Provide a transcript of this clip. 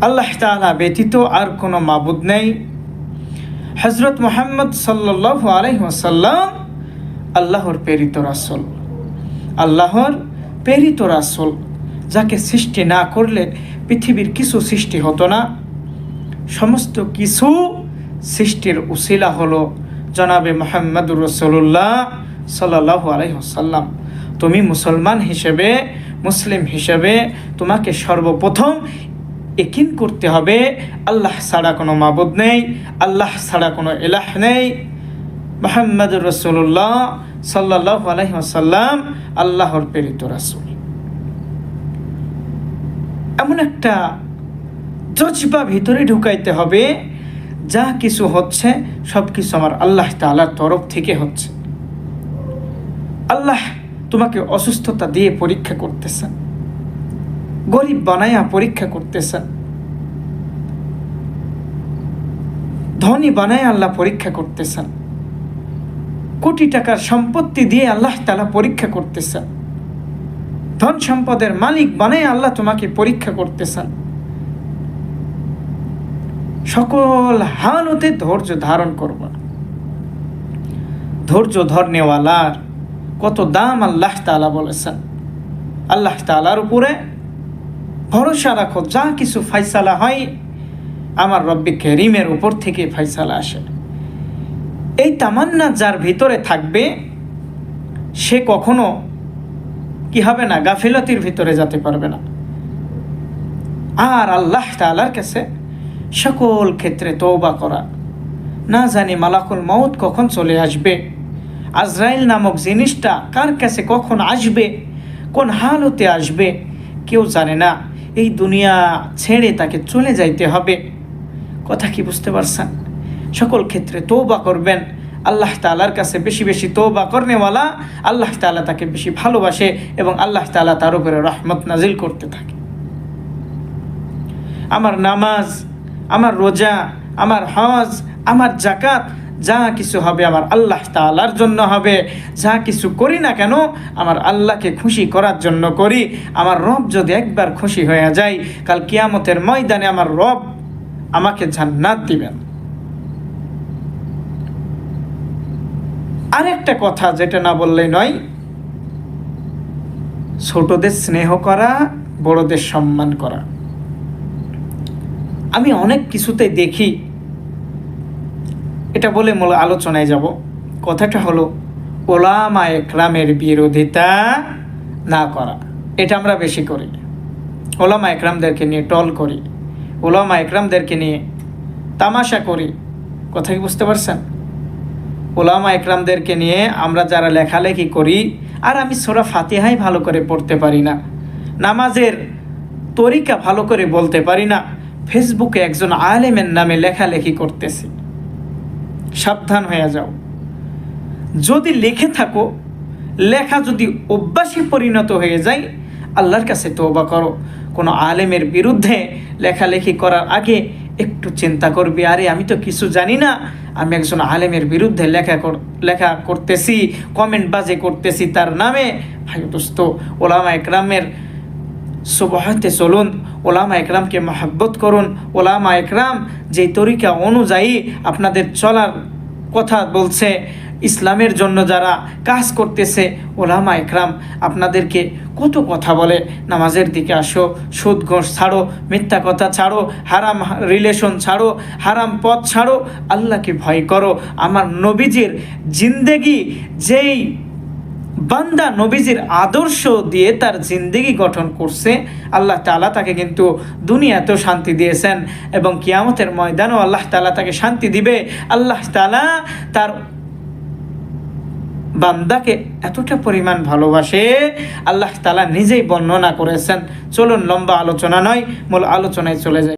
আল্লাহ তাআলা ব্যতীত আর কোনো মাবুদ নেই। হযরত মুহাম্মদ সাল্লাল্লাহু আলাইহি ওয়াসাল্লাম আল্লাহর প্রেরিত রাসূল, আল্লাহর প্রেরিত রাসূল, যাকে সৃষ্টি না করলে পৃথিবীর কিছু সৃষ্টি হতো না। সমস্ত কিছু সৃষ্টির উসিলা হলো জনাবে মুহাম্মদুর রাসূলুল্লাহ সাল্লাল্লাহু আলাইহি ওয়াসাল্লাম। তুমি মুসলমান হিসেবে, মুসলিম হিসেবে তোমাকে সর্বপ্রথম ইয়াকিন করতে হবে আল্লাহ ছাড়া কোনো মাবুদ নেই, আল্লাহ ছাড়া কোনো ইলাহ নেই। মুহাম্মদুর রাসূলুল্লাহ সাল্লাল্লাহু আলাইহি ওয়াসাল্লাম আল্লাহর প্রেরিত রাসূল। এমন একটা জজবা ভিতরে ঢুকাইতে হবে, যা কিছু হচ্ছে সব কিছু আমার আল্লাহ তাআলার তরফ থেকে হচ্ছে। আল্লাহ তোমাকে অসুস্থতা দিয়ে পরীক্ষা করতেছেন, গরিব বানায়া পরীক্ষা করতেছেন, ধনী বানায় আল্লাহ পরীক্ষা করতেছেন, কোটি টাকার সম্পত্তি দিয়ে আল্লাহ তাআলা পরীক্ষা করতেছেন, ধন সম্পদের মালিক বানায় আল্লাহ তোমাকে পরীক্ষা করতেছেন। সকল হালতে ধৈর্য ধারণ করবা। ধৈর্য ধরনেওয়ালার কত দাম আল্লাহ তাআলা বলেছেন। আল্লাহ তাআলার উপরে ভরসা রাখো, যা কিছু ফায়সালা হয় আমার রব্বে কারীমের উপর থেকে ফায়সালা আসে। এই তামান্না যার ভিতরে থাকবে সে কখনো কি হবে না, গাফিলতির ভিতরে যেতে পারবে না। আর আল্লাহ তাআলার কাছে সকল ক্ষেত্রে তওবা করা। না জানি মালাকুল মউত কখন চলে আসবে, আজরাইল নামক জিনিসটা কার কাছে কখন আসবে, কোন হালতে আসবে কেউ জানে না। এই দুনিয়া ছেড়ে তাকে চলে যাইতে হবে। কথা কি বুঝতে পারছেন? সকল ক্ষেত্রে তওবা করবেন। আল্লাহ তাআলার কাছে বেশি বেশি তওবা করনেওয়ালা আল্লাহ তাআলা তাকে বেশি ভালোবাসে এবং আল্লাহ তাআলা তার উপরে রহমত নাজিল করতে থাকে। আমার নামাজ, আমার রোজা, আমার হজ, আমার যাকাত যা কিছু হবে আমার আল্লাহ তাআলার জন্য হবে। যা কিছু করি না কেন আমার আল্লাহকে খুশি করার জন্য করি। আমার রব যদি একবার খুশি হয়ে যায়, কাল কিয়ামতের ময়দানে আমার রব আমাকে জান্নাত দিবেন। আরেকটা কথা যেটা না বললেই নয়, ছোটদের স্নেহ করা, বড়দের সম্মান করা। আমি অনেক কিছুতে দেখি, এটা বলে মূল আলোচনায় যাব। কথাটা হলো ওলামা একরামের বিরোধিতা না করা। এটা আমরা বেশি করি। ওলামা একরামদেরকে নিয়ে টল করি, ওলামা একরামদেরকে নিয়ে তামাশা করি। কথা কি বুঝতে পারছেন? ওলামা একরামদেরকে নিয়ে আমরা যারা লেখালেখি করি, আর আমি সূরা ফাতিহাই ভালো করে পড়তে পারি না, নামাজের তরিকা ভালো করে বলতে পারি না, ফেসবুকে একজন আলেমের নামে লেখালেখি করতেছি। সাবধান হয়ে যাও। যদি লিখে থাকো, লেখা যদি অভ্যাসে পরিণত হয়ে যায়, আল্লাহর কাছে তওবা করো। কোনো আলেমের বিরুদ্ধে লেখালেখি করার আগে একটু চিন্তা করবি, আরে আমি তো কিছু জানি না, আমি একজন আলেমের বিরুদ্ধে লেখা করতেছি, কমেন্ট বাজে করতেছি তার নামে। ভাই দোস্ত, ওলামা একরামের সুবহাতে চলুন, ওলামা একরামকে মহব্বত করুন। ওলামা একরাম যেই তরিকা অনুযায়ী আপনাদের চলার কথা বলছে, ইসলামের জন্য যারা কাজ করতেছে, ওলামা একরাম আপনাদেরকে কত কথা বলে, নামাজের দিকে আসো, সুদ ঘোষ ছাড়ো, মিথ্যা কথা ছাড়ো, হারাম রিলেশন ছাড়ো, হারাম পথ ছাড়ো, আল্লাহকে ভয় করো। আমার নবীজির জিন্দেগি, যেই বান্দা নবীজির আদর্শ দিয়ে তার জিন্দেগি গঠন করছে, আল্লাহ তাআলা তাকে কিন্তু দুনিয়াতেও শান্তি দিয়েছেন এবং কিয়ামতের ময়দানেও আল্লাহ তাআলা তাকে শান্তি দিবে। আল্লাহ তাআলা তার বান্দাকে এতটা পরিমাণ ভালোবাসে, আল্লাহ তাআলা নিজেই বর্ণনা করেছেন। চলুন লম্বা আলোচনা নয়, মূল আলোচনায় চলে যাই।